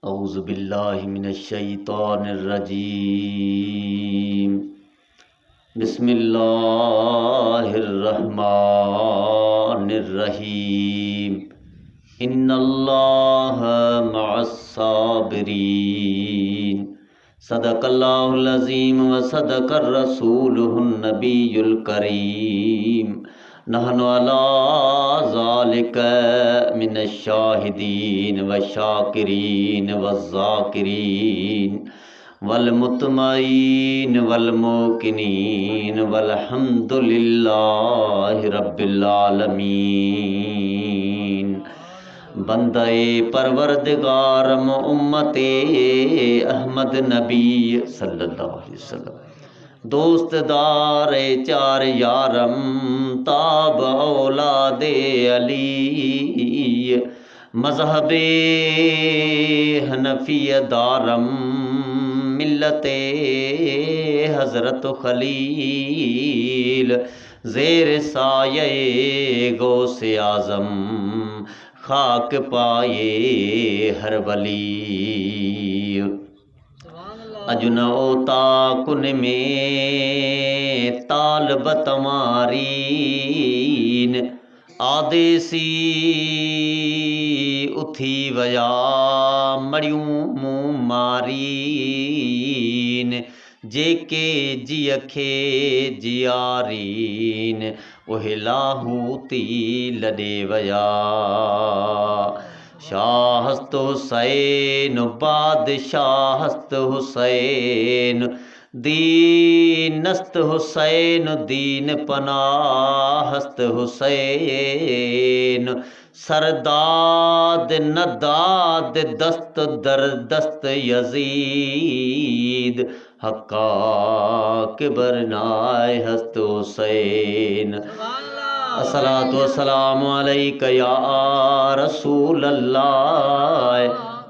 اعوذ باللہ من الشیطان الرجیم بسم اللہ الرحمن الرحیم ان اللہ مع الصابرین صدق اللہ العظیم وصدق الرسول النبی الکریم نحن علی ذالک من الشاہدین والشاکرین والذاکرین والمطمئین والموقنین والحمد للہ رب العالمین۔ بندہ پروردگارم امت احمد نبی صلی اللہ علیہ وسلم، دوست دار چار یارم تاب اولاد علی، مذہب حنفی دارم ملت حضرت خلیل، زیر سایہ غوث اعظم خاک پائے ہر ولی۔ اجن اوتا کن میں طالب تمارین، آدیسی اتھی ویا مڑیوں منہ مارین، جے کے جی اکھے جیارین اوہ لاہوتی لڈے ویا۔ شاہ ہست حسین بادشاہ ہست حسین، دین است حسین دین پناہ ہست حسین، سرداد نداد دست در دست یزید، حقا کبرنائے ہست حسین۔ الصلاۃ والسلام علیک یا رسول اللہ،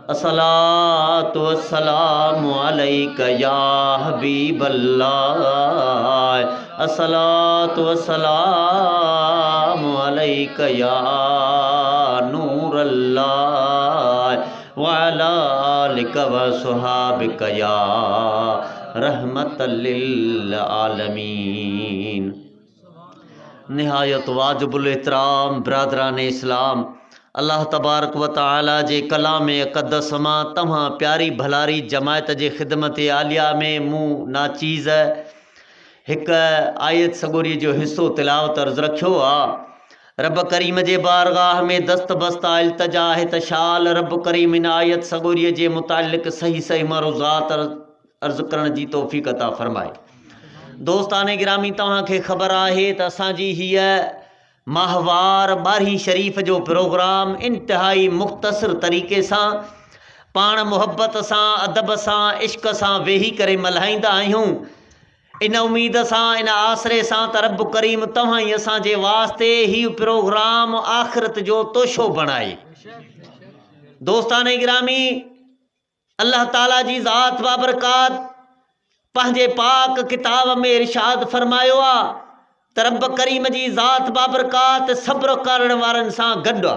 الصلاۃ والسلام علیک یا حبیب اللہ، الصلاۃ والسلام علیک یا نور اللہ، وعلی آلک وصحابک یا رحمت للعالمین۔ نہایت واجب الاحترام برادران اسلام، اللہ تبارک و تعالی جے کلام اقدس ماں تمہاں پیاری بھلاری جماعت جے خدمت عالیہ میں منہ ناچیز ایک آیت سگوری جو حصو تلاوت عرض رکھو آ۔ رب کریم جے بارگاہ میں دست بستہ التجا ہے تشال، رب کریم ان آیت سگوری جے متعلق صحیح صحیح مروزات عرض کرن جی توفیق عطا فرمائے۔ دوستان گرامی تمہاں کے خبر آہے تا اساں جی ہی ماہوار بارہی شریف جو پروگرام انتہائی مختصر طریقے ساں پان محبت ساں ادب ساں عشق ساں ویہی کرے ملہائیندہ آئیوں، ان امید ساں ان آسرے ساں تا رب کریم تمہاں ہی اساں جے واسطے ہی پروگرام آخرت جو توشو بنائے۔ دوستان گرامی اللہ تعالیٰ جی ذات بابرکات پنجے پاک کتاب میں ارشاد فرمایو آ تے رب کریم جی ذات بابرکات صبر کرن وارن ساں گڈ آ۔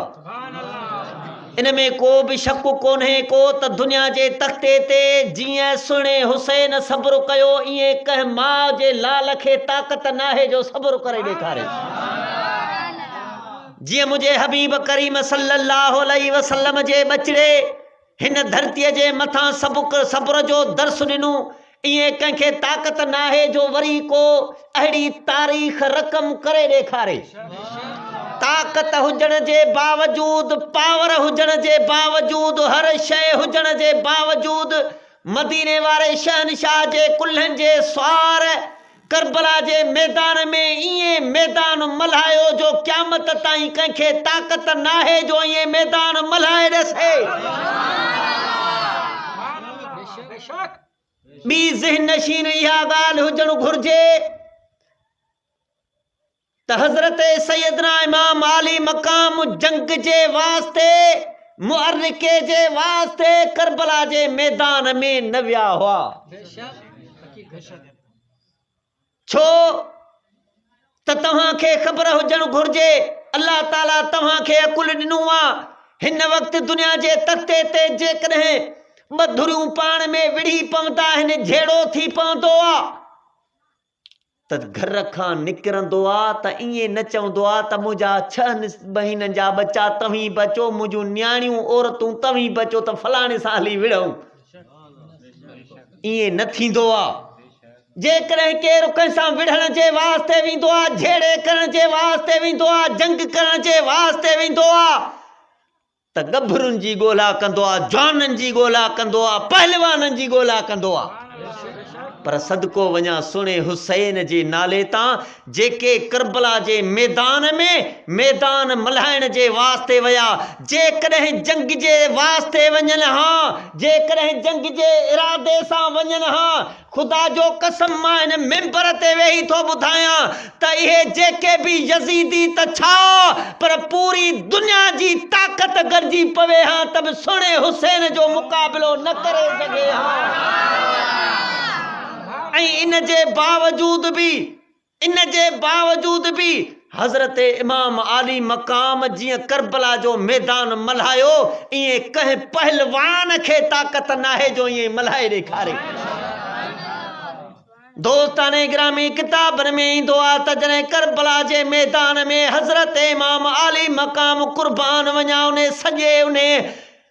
ان میں کو بھی شک کونے کو تے دنیا جے تختے تے جیئں سنے حسین صبر کیو، ایئں کہ ماں جے لال کھے طاقت نہ ہے جو صبر کرے ڈیکھارے۔ جیئں مجھے حبیب کریم صلی اللہ علیہ وسلم جے بچڑے ہن دھرتی جے متھاں صبر جو درس ڈنو، ایئں کنکھ کے طاقت نہ ہے جو وری کو اہڑی تاریخ رقم کرے ڈیکھارے۔ طاقت ہوجن جے باوجود، پاور ہوجن جے باوجود، ہر شے ہوجن جے باوجود، مدینے والے شہنشاہ جے کلہن جے سوار کربلا جے میدان میں ایئں میدان ملہایو جو قیامت تائیں کنکھ کے طاقت نہ ہے جو ایئں میدان ملہائے رسے۔ بی ذہن نشین یہ گال ہوجن گھرجے تا حضرت سیدنا امام علی مقام جنگ جے واسطے معرکے جے واسطے کربلا جے میدان میں نویا ہوا۔ چھو تا تمہاں کے خبر ہوجن گھرجے اللہ تعالیٰ تمہاں کے عقل ڈنو آ۔ ہن وقت دنیا جے تختے تے جے کدہیں मधुरियूं पाण में विढ़ी पवंदा आहिनि, झेड़ो थी पवंदो आहे त घर खां निकिरंदो आहे त ईअं न चवंदो आहे त मुंहिंजा 6 महीननि जा बच्चा तव्हीं बचो, मुंहिंजूं न्याणियूं औरतूं तव्हीं बचो त फलाणे सां हली विढ़ूं। ईअं न थींदो आहे। जेकॾहिं केरु कंहिंसां विढ़ण जे वास्ते वेंदो आहे, झेड़े करण जे वास्ते वेंदो आहे, जंग करण जे वास्ते वेंदो आहे त गभरुनि जी ॻोल्हा कंदो आहे, जवाननि जी ॻोल्हा कंदो आहे, पहलवाननि जी ॻोल्हा कंदो आहे। पर सदको वञा सुहिणे हुसैन जे नाले तां जेके करबला जे मैदान में मैदान मल्हाइण जे वास्ते विया, जेकॾहिं जंग जे वास्ते वञनि हा, जेकॾहिं जंग जे इरादे सां वञनि हा, ख़ुदा जो कसम मां हिन मिंबर ते वेही थो ॿुधायां त इहे जेके बि यज़ीदी त छा पर पूरी दुनिया जी ताक़त गॾिजी पवे हा त बि सुहिणे हुसैन जो मुक़ाबिलो न करे सघे हा। ऐं इन जे बावजूद बि हज़रत इमाम आली मक़ाम जीअं करबला जो मैदान मल्हायो, ईअं कंहिं पहलवान खे ताक़त नाहे जो ईअं मल्हाए ॾेखारे। दोस्ताने गिरामी, किताबनि में ईंदो आहे त जॾहिं करबला जे मैदान में हज़रत इमाम आली मक़ाम कुर्बान वञा, उन सॼे उन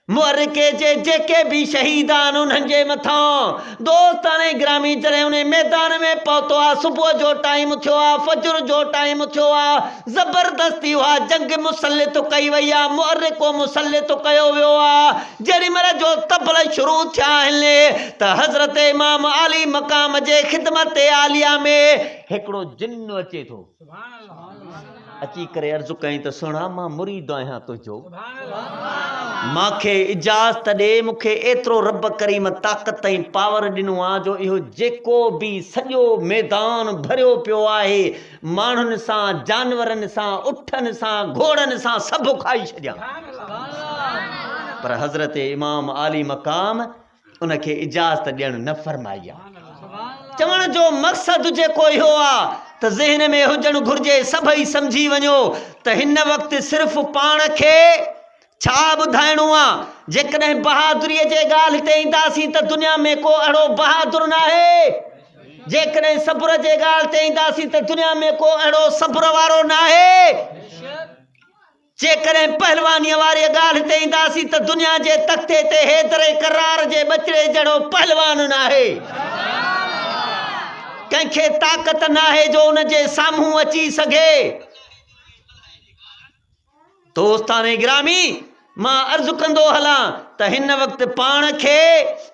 मुअर्रिके जे जेके बि शहीद आहिनि उन्हनि जे मथां दोस्ताने गिरामी जॾहिं उन मैदान में पहुतो आहे, सुबुह जो टाइम थियो आहे, फजर जो टाइम थियो आहे, ज़बरदस्ती उहा जंग मुसलित कई वई आहे, मुअर्रिको मुसलित कयो वियो आहे। जेॾी महिल जो तबल शुरू थिया आहिनि त हज़रत इमाम आली मक़ाम जे ख़िदमत आलिया में हिकिड़ो जिन्न अचे थो, अची करे अर्ज़ु कई त सुहिणा मां मुरीद आहियां तुंहिंजो, मांखे इजाज़त ॾे, मूंखे एतिरो रब करीम ताक़त ऐं पावर ॾिनो आहे जो इहो जेको बि सॼो मैदान भरियो पियो आहे माण्हुनि सां, जानवरनि सां, उठनि सां, घोड़नि सां सभु खाई छॾियां। पर हज़रत इमाम आली मक़ाम उनखे इजाज़त ॾियणु न फरमाई आहे। चवण जो मक़सदु जेको इहो आहे त ज़हन में हुजणु घुर्जे, सभई सम्झी वञो त हिन वक़्तु सिर्फ़ु पाण खे छा ॿुधाइणो आहे। जेकॾहिं बहादुरीअ जे ॻाल्हि ते ईंदासीं त दुनिया में को अहिड़ो बहादुर न आहे। जेकॾहिं सब्र जे ॻाल्हि ते ईंदासीं त दुनिया में को अहिड़ो सब्र वारो न आहे। जेकॾहिं पहलवानीअ वारी ॻाल्हि ते ईंदासीं त दुनिया जे तख़्ते ते हैदर करार जे बचिड़े जहिड़ो पहलवान न आहे। कंहिंखे ताक़त न आहे जो उन जे साम्हूं अची सघे। दोस्ताने गिरामी, मां अर्ज़ु कंदो हलां त हिन वक़्तु पाण खे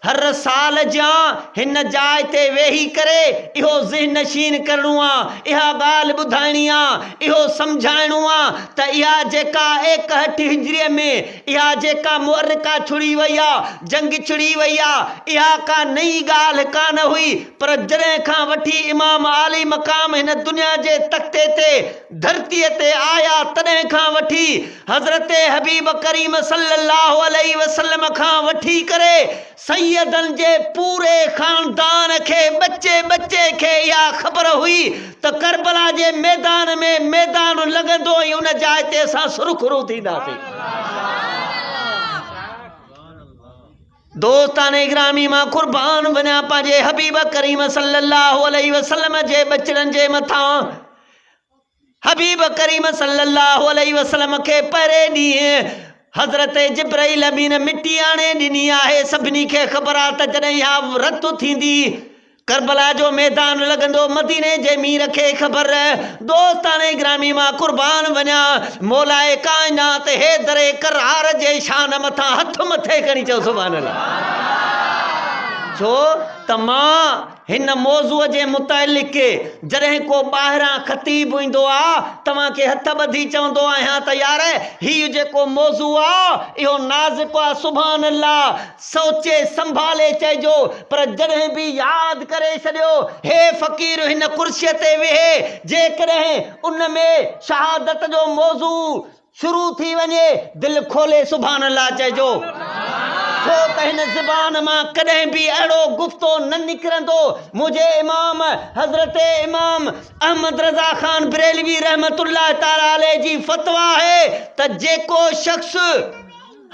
हर साल जा हिन जाइ ते वेही करे इहो ज़हन नशीन करणो आहे, इहा ॻाल्हि ॿुधाइणी आहे, इहो सम्झाइणो आहे त इहा जेका 61 हिजरीअ में इहा जेका मुअर्रिका छुड़ी वई आहे, जंग छुड़ी वई आहे, इहा का नई ॻाल्हि कान हुई। पर जॾहिं खां वठी इमाम आली मक़ाम हिन दुनिया जे तख़्ते ते धरतीअ ते आया, तॾहिं खां वठी हज़रत हबीब करीम सल्लल्लाहु अलैहि वसल्लम खां वठी करे सैयदनि जे पूरे ख़ानदान खे, बच्चे बच्चे खे इहा ख़बर हुई त करबला जे मैदान में मैदान लॻंदो ऐं उन जाइ ते असां सुरखुरू थींदासीं। दोस्ताने गिरामी, मां कुर्बान वञा पंहिंजे हबीब करीम सल्लल्लाहु अलैहि वसल्लम जे बचड़नि जे मथां। हबीब करीम सल्लल्लाहु अलैहि वसल्लम खे पहिरें ॾींहुं हज़रत जिब्राइल अमीन मिटी आणे ॾिनी आहे। सभिनी खे ख़बर आहे त जॾहिं इहा रत थींदी, करबला जो मैदान लॻंदो, मदीने जे मीर खे ख़बर। दोस्ताने गिरामी, मां कुर्बान वञा मौलाए काइनात हैदर करार जे शान मथां हथ मथे खणी चओ सुभान अल्लाह। छो त मां हिन मौज़ूअ जे मुतालिक़ जॾहिं को ॿाहिरां ख़तीब ईंदो आहे तव्हांखे हथ ॿधी चवंदो आहियां त यार हीउ जेको मौज़ू आहे इहो नाज़ुक आहे, सुभान अल्लाह, सोचे संभाले चइजो। पर जॾहिं बि यादि करे छॾियो, हे फ़क़ीर हिन कुर्सीअ ते वेहे, जेकॾहिं उन में शहादत जो मौज़ू शुरू थी वञे, दिलि खोले सुभान अल्लाह चइजो। छो त हिन ज़बान मां कॾहिं बि अहिड़ो गुफ़्तो न निकिरंदो। मुंहिंजे इमाम हज़रत इमाम अहमद रज़ा ख़ान बरेलवी रहमतुल्लाह ताला अलैह जी फ़तवा आहे त जेको शख़्स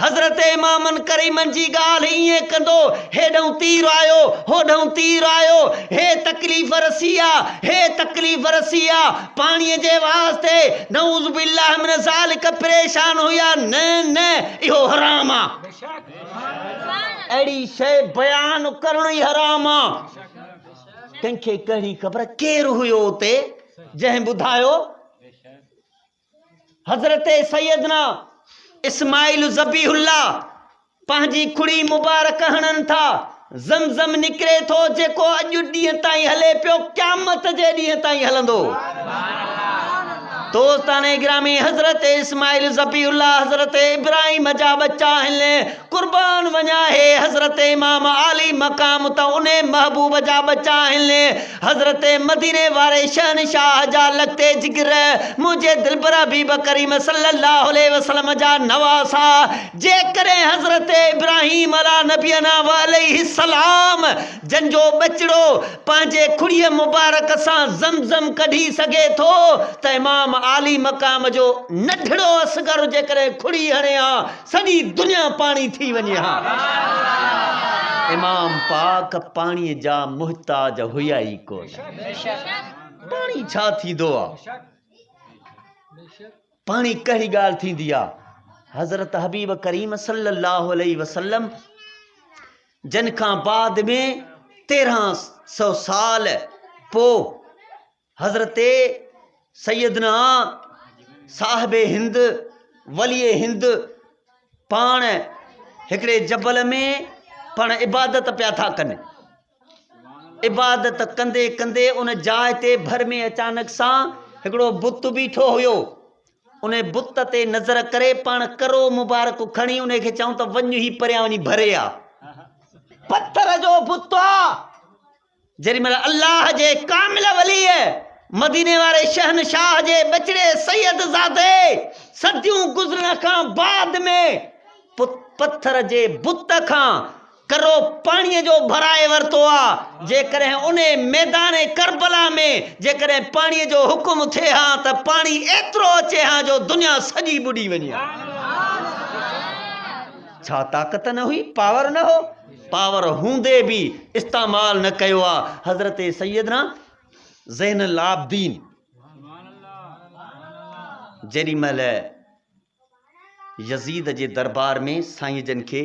حضرت امامن کریمن جی ॻाल्हि ईअं कंदो, हेॾऊं तीर आयो होॾऊं तीर आयो, हे तकलीफ़ रसी आहे, हे तकलीफ़ रसी आहे, पाणीअ जे वास्ते नऊज़ बिल्लाह मिन ज़ालिक परेशान हुया. न न, इहो हराम आहे. अहिड़ी शइ बयान करण ई हराम आहे. कंहिंखे कहिड़ी ख़बर केरु हुयो उते जंहिं ॿुधायो? हज़रत सैयदना इस्माइल ज़बीहुल्लाह पंहिंजी खुड़ी मुबारक हणनि था. ज़मज़म निकिरे थो जेको अॼु ॾींहं ताईं हले पियो, क़यामत जे ॾींहं ताईं हलंदो. दोस्ताने ग्रामी, हज़रत इस्माइल ज़बीहुल्लाह हज़रत इब्राहिम जा बच्चा आहिनि. कुर्बान वञा हे हज़रत इमाम आली मक़ाम त उन महबूब जा बच्चा आहिनि. हज़रत मदीने वारे शहनशाह जा लॻते जिगर, मुंहिंजे दिलबर हबीब करीम सल्लल्लाहु अलैहि वसल्लम जा नवासा. जेकॾहिं हज़रत इब्राहिम अला नबीना व अलैहि सलाम जंहिंजो बचिड़ो पंहिंजे खुड़ीअ मुबारक सां ज़मज़म कढी सघे थो, त इमाम आली मक़ाम जो नंढड़ो असगर जेकॾहिं खुड़ी हणे हा, सॼी दुनिया पाणी थी वञे हा. इमाम पाक पाणीअ जा मुहताज हुया ई कोन. पाणी छा थींदो आहे? पाणी कहिड़ी ॻाल्हि थींदी आहे? हज़रत हबीब करीम सल्लल्लाहु अलैहि वसल्लम जन खां बाद में 1300 साल पोइ हज़रत सैयदना साहिब हिंद वली हिंद पाण हिकिड़े जबल में पाण इबादत पिया था कनि. इबादत कंदे कंदे उन जाइ ते भर में अचानक सां हिकिड़ो बुत बीठो हुयो. उन बुत ते नज़र करे पाण करो मुबारक खणी उन खे चऊं त वञ ई परियां वञी भरे आ. पत्थर जो बुत आहे. जेॾी महिल अल्लाह जे कामिल वली मदीने वारे शहनशाह जे बचड़े सैयद ज़ादे सदियूं गुज़रण खां बाद में पत्थर जे बुत खां करो पाणीअ जो भराए वरितो आहे. जेकॾहिं उन मैदान करबला में जेकॾहिं पाणीअ जो हुकुम थिए हा त पाणी एतिरो अचे हा जो दुनिया सॼी ॿुॾी वञे हा. छा ताक़त न हुई? पावर न हो? पावर हूंदे बि इस्तेमाल न कयो आहे. हज़रत सैयदना ज़ैनुल आबिदीन जेॾी महिल यज़ीद जे दरबार में साईं जन खे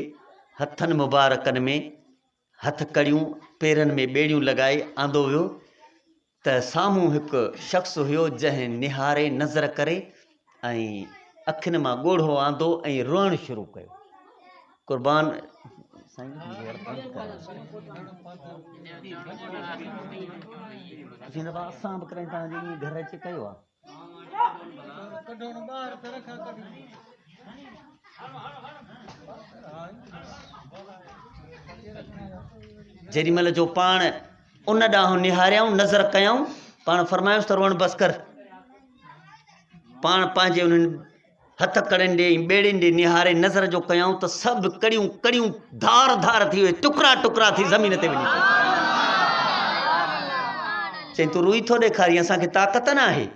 हथनि मुबारकनि में हथ कड़ियूं पेरनि में ॿेड़ियूं लॻाए आंदो वियो त साम्हूं हिकु शख़्स हुयो जंहिं निहारे नज़र करे ऐं अखियुनि मां ॻोढ़ो आंदो ऐं रोअणु शुरू कयो. कुर्बान असां बि कॾहिं तव्हांजे घर अची कयो आहे. जेॾी महिल जो पाण उन ॾांहुं निहारियऊं नज़र कयऊं, पाण फरमायोसि त रोअण बसि कर. पाण पंहिंजे उन्हनि हथ कड़नि ॾे ॿेड़ियुनि ॾे निहारे नज़र जो कयऊं त सभु कड़ियूं कड़ियूं धार धार थी वई, टुकड़ा टुकड़ा थी ज़मीन ते वञी पई. चई तूं रुई थो ॾेखारी, असांखे ताक़त न आहे,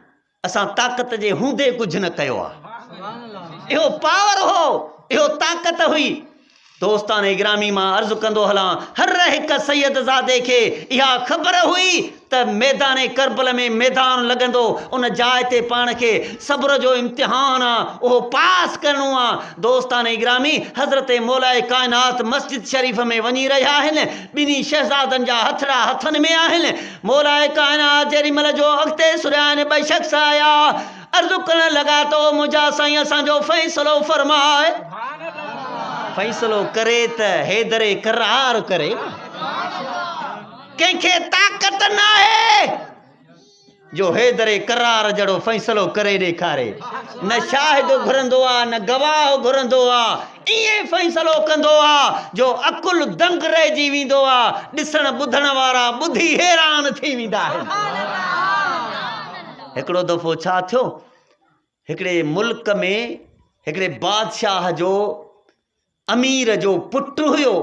असां ताक़त जे हूंदे कुझु न कयो आहे. इहो पावर हो, इहो ताक़त हुई. दोस्तान ग्रामी मां अर्ज़ु कंदो हलां, हर हिकु सैयद ज़ादे खे इहा ख़बर हुई त मैदान करबल में मैदान लॻंदो, उन जाइ ते पाण खे सब्र जो इम्तिहान आहे, उहो पास करिणो आहे. दोस्तान ग्रामी, हज़रत मौलाए काइनात मस्जिद शरीफ़ में वञी रहिया आहिनि. ॿिन्ही शहज़ादनि जा हथड़ा हथनि में आहिनि. मौलाए काइनात जेॾी महिल जो अॻिते सुरिया आहिनि, ॿई शख़्स आया, अर्ज़ु करणु लॻा त मुंहिंजा साईं असांजो फ़ैसिलो फरमाए. फ़ैसिलो करे त हैदरे करार करे. कंहिंखे ताक़त न आहे जो हैदरे करार जहिड़ो फ़ैसिलो करे ॾेखारे. न शाहिद घुरंदो आहे, न गवाह घुरंदो आहे. ईअं फ़ैसिलो कंदो आहे जो अकुल दंग रहिजी वेंदो आहे. ॾिसण ॿुधण वारा ॿुधी हैरान थी वेंदा आहिनि. हिकिड़ो दफ़ो छा थियो, हिकिड़े मुल्क में हिकिड़े बादशाह जो अमीर जो पुटु हुयो.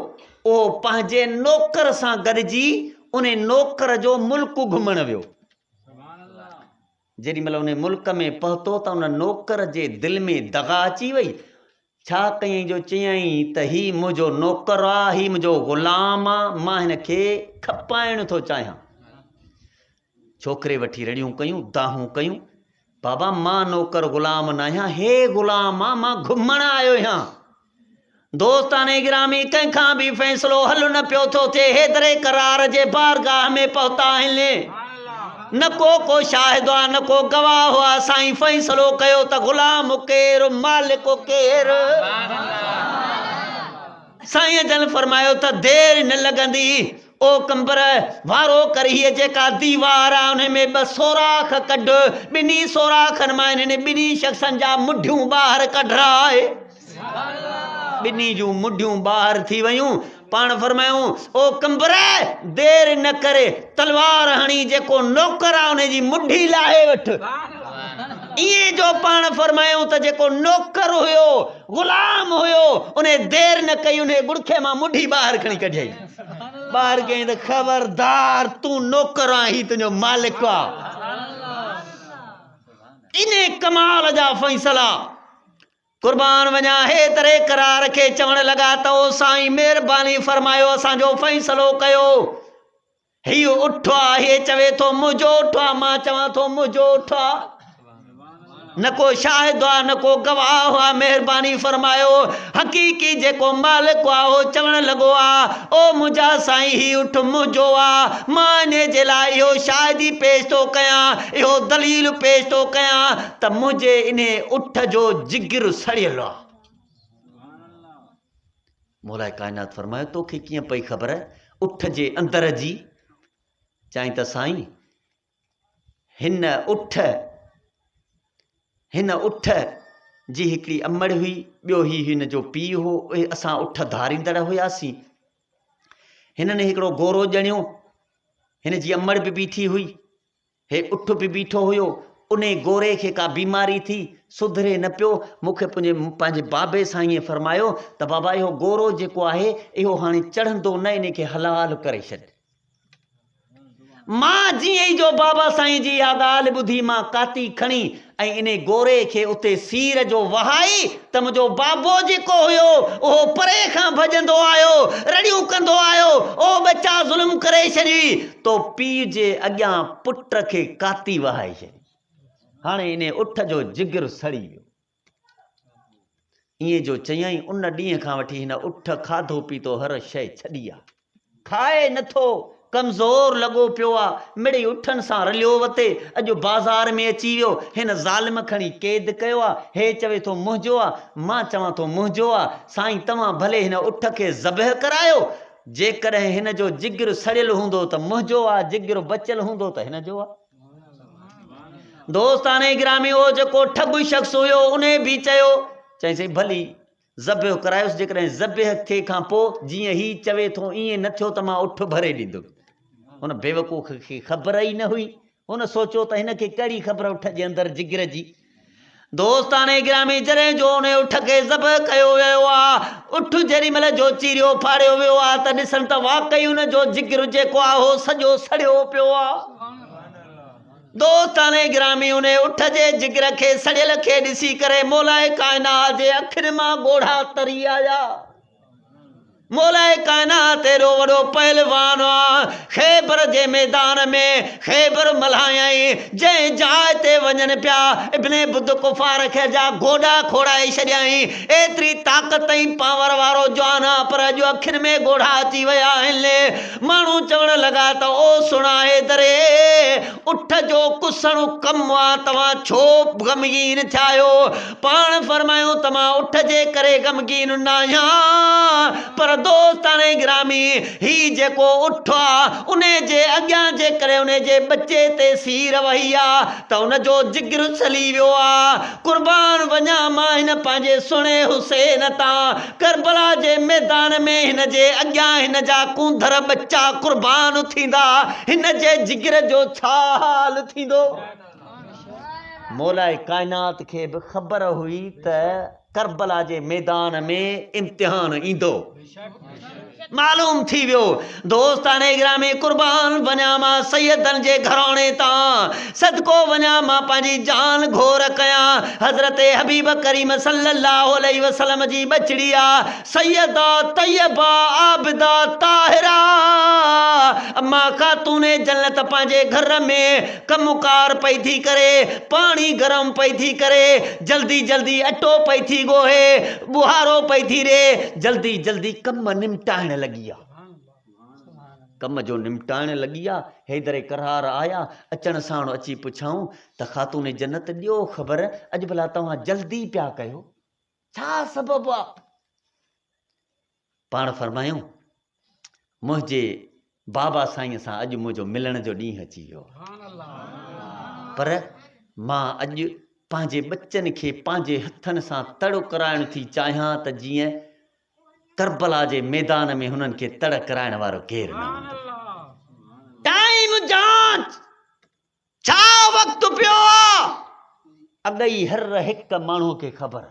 उहो पंहिंजे नौकर सां गॾिजी उन नौकर जो मुल्क घुमण वियो. जेॾी महिल उन मुल्क में पहुतो त उन नौकर जे दिलि में दगा अची वई. छा कयईं जो चयईं त ही मुंहिंजो नौकर आहे, ही मुंहिंजो ग़ुलाम आहे, मां हिन खे खपाइण थो चाहियां। छोकिरे वठी रड़ियूं कयूं, दाहूं कयूं, बाबा मां नौकर ग़ुलाम न आहियां, हे ग़ुलाम आहे, मां घुमण आयो आहियां। दोस्ताने गिरामी कंहिंखां बि फ़ैसिलो हल न पियो थो थिए, हेतिरे करार जे बारगाह में पहुता आहिनि। न को शाहिद आहे, न को गवाह हुआ। साईं फ़ैसिलो कयो त ग़ुलाम केरु, मालिक केरु। साईं जन फरमायो त देर न लॻंदी, ओ कंबर वारो कर, हीअ जेका दीवार आहे उन में 2 सोराख कढ, 2 सोराखनि मां इन्हनि 2 शख़्सनि जा मुंडियूं ॿाहिरि कढराए। 2 जूं मुंडियूं ॿाहिरि थी वयूं। पाण फरमायूं ओ कंबर देर न करे, तलवार हणी जेको नौकर आहे उन जी मुंडी लाहे वठ। इहे जो पाण फरमायूं त जेको नौकर हुयो, ग़ुलाम हुयो, उन देर न कई, उन गुड़खे मां मुंडी ॿाहिरि खणी कढियई। ॿाहिरि कयईं त ख़बरदार तूं नौकर आहीं, तुंहिंजो मालिक आहे। इन कमाल जा फ़ैसला कुर्बान वञा। हेतिरे करार खे चवण लॻा त ओ साईं महिरबानी फरमायो, असांजो फ़ैसिलो कयो। हीउ उठ आहे, हीअ चवे थो मुंहिंजो उठ आहे, मां चवां थो मुंहिंजो उठ आहे। न को शाहिद आहे, न को गवाह हुआ। महिरबानी फरमायो, हक़ीक़ी जेको मालिक आहे उहो चवण लॻो आहे, ओ मुंहिंजा साईं ही उठ मुंहिंजो आहे। मां इन जे लाइ इहो शाहिदी पेश थो कयां, इहो दलील पेश थो कयां त मुंहिंजे इन उठ जो जिगर सड़ियल आहे। मौला काइनात फरमायो, तोखे कीअं पई ख़बर उठ जे अंदर जी? चई त साईं हिन उठ जी हिकिड़ी अमड़ हुई, ॿियो ही हिन जो पीउ हो, असां उठ धारींदड़ हुयासीं। हिननि हिकिड़ो गोरो ॼणियो, हिन जी अमड़ बि बीठी हुई, हे उठ बि बीठो हुयो। उन गोरे खे का बीमारी थी, सुधरे न पियो। मूंखे पंहिंजे बाबे साईं फरमायो त बाबा इहो गोरो जेको आहे इहो हाणे चढ़ंदो न, इन खे हलाल करे छॾ। मां जीअं ई जो बाबा साईं जी इहा ॻाल्हि ॿुधी, मां काती खणी ऐं इन गोरे खे उते सीर जो वहाई त मुंहिंजो बाबो जेको हुयो उहो परे खां भॼंदो आयो, रड़ियूं कंदो आयो, ओ बच्चा ज़ुल्म करे छॾी, तो पीउ जे अॻियां पुट खे काती वहाए छॾी। हाणे इन उठ जो जिगर सड़ी वियो। ईअं जो चयईं, उन ॾींहं खां वठी हिन उठ खाधो पीतो हर शइ छॾी आहे, खाए नथो, कमज़ोर लॻो पियो आहे, मिड़ई उठनि सां रलियो वते। अॼु बाज़ार में अची वियो, हिन ज़ालिम खणी क़ैद कयो आहे। हे चवे थो मुंहिंजो आहे, मां चवां थो मुंहिंजो आहे। साईं तव्हां भले हिन उठ खे ज़बह करायो, जेकॾहिं हिन जो जिगर सड़ियल हूंदो त मुंहिंजो आहे, जिगर बचियल हूंदो त हिन जो आहे। दोस्ताने गिरामी, उहो जेको ठॻ शख़्स हुयो उन बि चयो, चईं भली ज़बह करायोसि, जेकॾहिं ज़बह थिए खां पोइ जीअं ही चवे थो ईअं न थियो त मां उठ भरे ॾींदुमि। हुन बेवकूफ़ खे ख़बर ई न हुई, हुन सोचियो त हिन खे कहिड़ी ख़बर उठ जे अंदरि जिगर जी। दोस्ताने गिरामी, जॾहिं जो उन उठ खे ज़बह कयो वियो आहे, उठ जेॾी महिल जो चीरियो फाड़ियो वियो आहे त ॾिसनि त वाक़ई हुन जो जिगर जेको आहे उहो सॼो सड़ियो पियो आहे। दोस्ताने गिरामी, उन उठ जे जिगर खे सड़ियल खे ॾिसी करे मौलाए काइनात जे अखियुनि मां ॻोढ़ा तरी आया। मौलाए काइनात एॾो वॾो पहलवान आहे, ख़ैबर जे मैदान में ख़ैबर मल्हायईं, जंहिं जाइ ते वञनि पिया इब्ने बुद्ध कुफार खे जा गोॾा खोड़ाए छॾियईं। एतिरी ताक़त ऐं पावर वारो जवान आहे, पर अॼु अखियुनि में ॻोढ़ा अची विया आहिनि। माण्हू चवण लॻा त ओ सुणा हैदरे, उठ जो कुसणु कमु आहे, तव्हां छो ग़मगीन थिया आहियो? पाण फरमायूं त मां उठ जे करे ग़मगीन न आहियां, पर दोस्ताने गिरामी, ही जेको उठ आहे उन जे अॻियां जे करे उन जे बच्चे ते सीर वही आहे त उन जो जिगर सली वियो आहे। कुर्बान वञा मां हिन पंहिंजे सुणे हुसैन तां, करबला जे मैदान में हिन जे अॻियां हिन जा कूंदर बच्चा कुर्बान थींदा, हिन जे जिगर जो छा हाल थींदो? मौलाए काइनात खे बि ख़बर हुई त करबला जे मैदान में इम्तिहान ईंदो मालूम थी वियो। दोस्ताने गिरामी कुर्बान वञा मां सैयदनि जे घराणे तां, सदको वञा मां पंहिंजी जान घोर कयां हज़रत हबीब करीम सल्लल्लाहु अलैहि वसल्लम जी बचड़ी आ सैयदा तैयबा आबिदा ताहिरा अम्मा खातूने जन्नत पंहिंजे घर में कमुकार पई थी करे, पानी गरम पई थी करे, जल्दी जल्दी अटो पई थी ॻोहे, बुहारो पई थी रे, जल्दी जल्दी कम निमटाइण लगी आ, कम जो निमटाइण लगी आ। हैदर करार आया, अचण साण अची पुछाऊं त खातून जन्नत ॾियो ख़बर, अॼु भला तव्हां जल्दी पिया कयो, छा सबबु आ? पाण फरमायूं मुंहिंजे बाबा साईं सां अॼु मुंहिंजो मिलण जो ॾींहुं अची वियो, पर मां अॼु पंहिंजे बच्चनि खे पंहिंजे हथनि सां तड़ो कराइण थी चाहियां त जीअं करबला जे मैदान में हुननि खे तड़ कराइण वारो केरु न हूंदो। टाइम जांच छा वक़्तु पियो आहे, अॻई हर हिकु माण्हू खे ख़बर।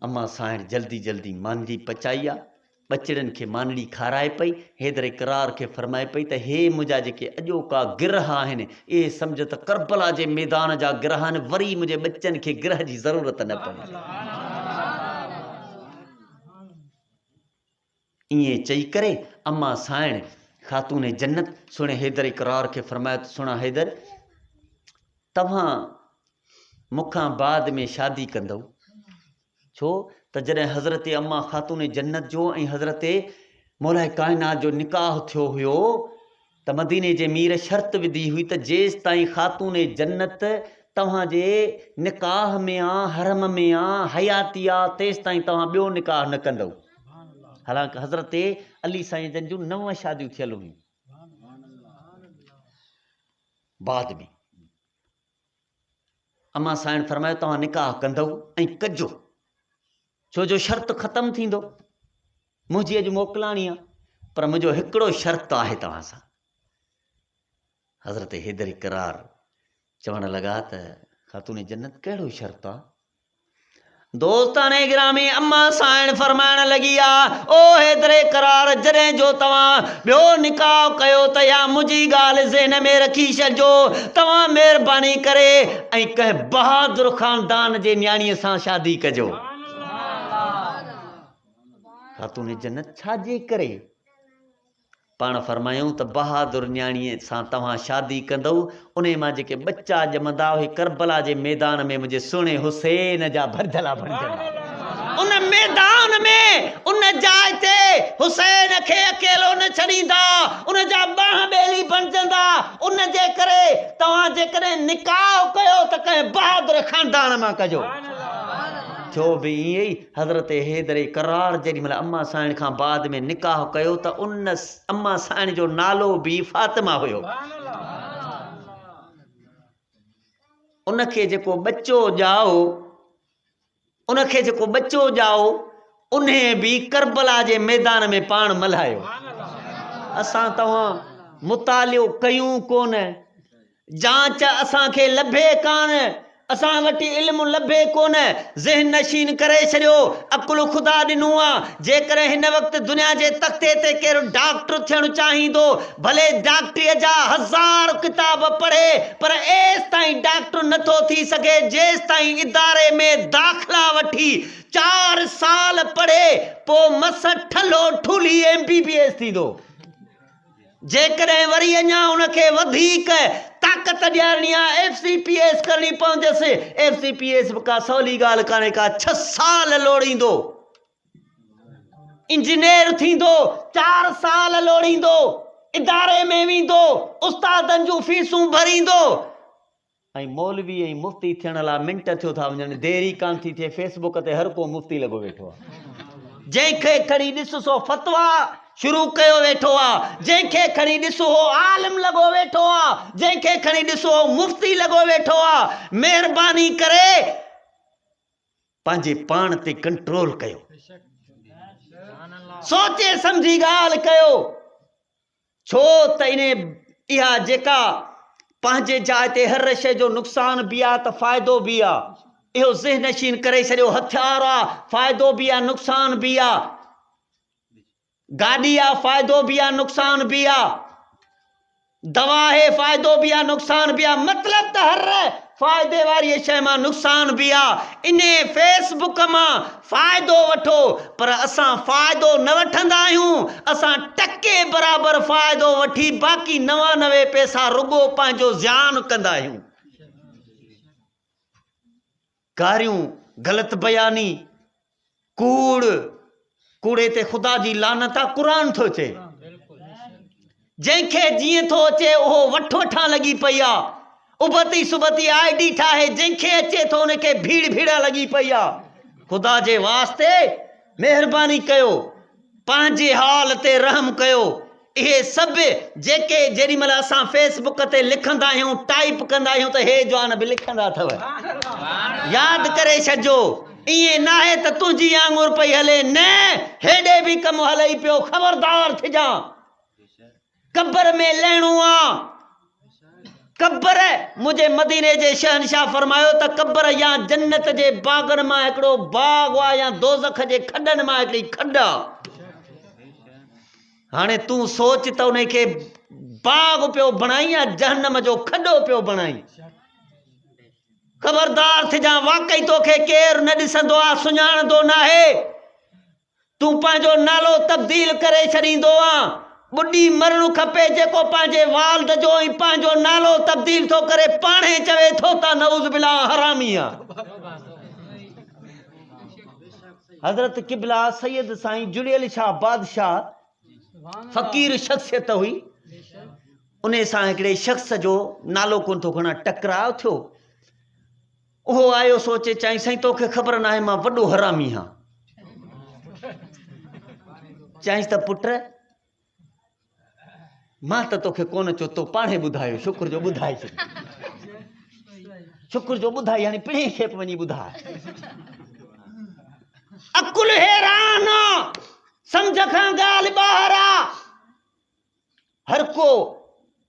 अम्मा साइण जल्दी जल्दी मांदी पचाई आहे, बचड़नि खे मानड़ी खाराए पई, हैदर करार खे फरमाए पई त हे मुंहिंजा जेके अॼोका गिरह आहिनि इहे सम्झ त करबला जे मैदान जा गिरह आहिनि, वरी मुंहिंजे बच्चनि खे गिरह जी ज़रूरत न पवे। ईअं चई करे अम्मा साइण खातून जन्नत सुणे हैदर करार खे फरमायो त सुणा हैदर, तव्हां मूंखां बाद में शादी कंदव, छो त जॾहिं हज़रत अम्मा खातून जन्नत जो ऐं हज़रत मौला काइनात जो निकाह थियो हुयो त मदीने जे मीर शर्त विधी हुई त जेसि ताईं खातून जन्नत तव्हांजे निकाह में आ, हरम में आ, हयाती आ, तेसि ताईं तव्हां ॿियो निकाह न कंदव। हालांकि हज़रत अली साईं जन जूं 9 शादियूं थियल हुयूं। बाद में अम्मा साइण फरमायो तव्हां निकाह कंदव ऐं कजो, छो जो शर्त ख़तम थींदो, मुंहिंजी अॼु मोकिलाणी आहे, पर मुंहिंजो हिकिड़ो शर्त आहे तव्हां सां। हज़रत हैदर करार चवण लॻा त खातून जन्नत कहिड़ो शर्त आहे? दोस्ताने गिरामी अम्मा साइण फरमाइण लॻी आहे, ओ हैदर करार जॾहिं जो तव्हां ॿियो निकाह कयो त या मुंहिंजी ॻाल्हि ज़हन में रखी छॾिजो, तव्हां महिरबानी करे ऐं कंहिं बहादुर ख़ानदान जे न्याणीअ सां शादी कजो। खातून जन्नत छाजे करे? पाण फरमायूं त बहादुर न्याणीअ सां तव्हां शादी कंदव, उन मां जेके बच्चा ॼमंदा उहे करबला जे मैदान में मुंहिंजे सुहिणे हुसैन जा भरजला बणजंदा। उन मैदान में उन जाइ ते हुसैन खे अकेलो न छॾींदा, उन जा बाह ॿेली बणजंदा। उन जे करे तव्हां जेकॾहिं निकाह कयो त कंहिं बहादुर ख़ानदान मां कजो। छो बि ईअं ई हज़रत हैदर करार जेॾी महिल अम्मा साइण खां बाद में निकाह कयो त उन अम्मा साइण जो नालो बि फातिमा हुयो। उनखे जेको बच्चो ॼाओ उन बि करबला जे मैदान में पाण मल्हायो। असां तव्हां मुतालियो कयूं कोन, जांच असांखे लभे कान, असां वटि इल्मु लभे कोन, ज़हन नशीन करे छॾियो, अकुल ख़ुदा ॾिनो आहे। जेकॾहिं हिन वक़्तु दुनिया जे तख़्ते ते केरु डॉक्टर थियणु चाहींदो, भले डॉक्टरीअ जा 1000 किताब पढ़े, पर एसि ताईं डॉक्टर नथो थी सघे जेसि ताईं इदारे में दाख़िला वठी 4 साल पढ़े, पोइ मस ठलो ठुली MBBS थींदो। जेकॾहिं वरी अञा उनखे वधीक ताक़त ॾियणी आहे, FCPS करणी पवंदसि। FCPS बि का सवली ॻाल्हि कान्हे, का 6 साल लोड़ींदो। इंजीनियर थींदो 4 साल लोड़ींदो, इदारे में वेंदो, उस्तादनि जूं फीसूं भरींदो, ऐं मौलवी ऐं मुफ़्ती थियण लाइ मिंट थियो था वञनि, देरी कान थी थिए, फेसबुक ते हर को मुफ़्ती लॻो वेठो आहे। जंहिंखे खणी ॾिस सो फतवा शुरू कयो वेठो आहे, जंहिंखे खणी ॾिसो आलिम लॻो वेठो आहे, जंहिंखे खणी ॾिसो मुफ़्ती लॻो वेठो आहे। महिरबानी करे पंहिंजे पाण ते कंट्रोल कयो, सोचे सम्झी ॻाल्हि कयो, छो त इहा जेका पंहिंजे जाइ ते हर शइ जो नुक़सान बि आहे त फ़ाइदो बि आहे। इहो ज़हन नशीन करे छॾियो। हथियार आहे, फ़ाइदो बि आहे, नुक़सान बि आहे। गाॾी आहे, फ़ाइदो बि आहे, नुक़सान बि आहे। दवा आहे, फ़ाइदो बि आहे, नुक़सान बि आहे। मतिलबु त हर फ़ाइदे वारी शइ मां नुक़सान बि आहे। इन फेसबुक मां फ़ाइदो वठो, पर असां फ़ाइदो न वठंदा आहियूं। असां टके बराबरि फ़ाइदो वठी बाक़ी 99 पैसा रुॻो पंहिंजो ज़ियान कंदा आहियूं। गारियूं, ग़लति बयानी, कूड़े ते ख़ुदा जी लानत आहे। क़ुरान थो चए जंहिंखे जीअं थो अचे उहो वठां लॻी पई आहे। उबती सुबती आईडी ठाहे, जंहिंखे अचे थो उनखे भीड़ लॻी पई आहे। ख़ुदा जे वास्ते महिरबानी कयो, पंहिंजे हाल ते रहम कयो। इहे सभु जेके जेॾी महिल असां फेसबुक ते लिखंदा आहियूं, टाइप कंदा आहियूं, त हे जवान बि लिखंदा अथव। यादि करे छॾिजो, ईअं न आहे त तुंहिंजी आङुर पई हले, न, हेॾे बि कमु हले पियो। ख़बरदार थिजां, कब्र में लहिणो आहे। कब्र, मुंहिंजे मदीने जे शहनशाह फरमायो त कब्र या जन्नत जे बागनि मां हिकिड़ो बाग आहे, या दोज़ख जे खॾनि मां हिकिड़ी खॾ आहे। हाणे तूं सोच त उनखे बाग पियो बणाई या जहन्नम जो खॾो पियो बणाई। ख़बरदार थिजां, वाकई तोखे केरु न ॾिसंदो आहे, सुञाणंदो न आहे। तूं पंहिंजो नालो तब्दील करे छॾींदो आहे। ॿुॾी मरणु खपे जेको पंहिंजे वालद जो ऐं पंहिंजो नालो तब्दील थो करे, पाणे चवे थो त नऊज़ बिल्लाह हरामी आहे। हज़रत क़िबला सैयद साईं जुड़ियल शाह बादशाह फ़क़ीर शख़्सियत हुई। उन सां हिकिड़े शख़्स जो नालो कोन थो खणा, टकराव थियो। उहो आयो सोचे, चई साईं तोखे ख़बर न आहे मां वॾो हरामी आहियां। चईंसि त पुट, मां त तोखे कोन चयो, तो पाणे ॿुधायो। शुक्र जो ॿुधाए छॾ, शुक्र जो ॿुधाई, हाणे पिणे खेप वञी ॿुधाए। अकुल हैरान, सम्झ खां ॻाल्हि ॿाहिरि आहे। हर को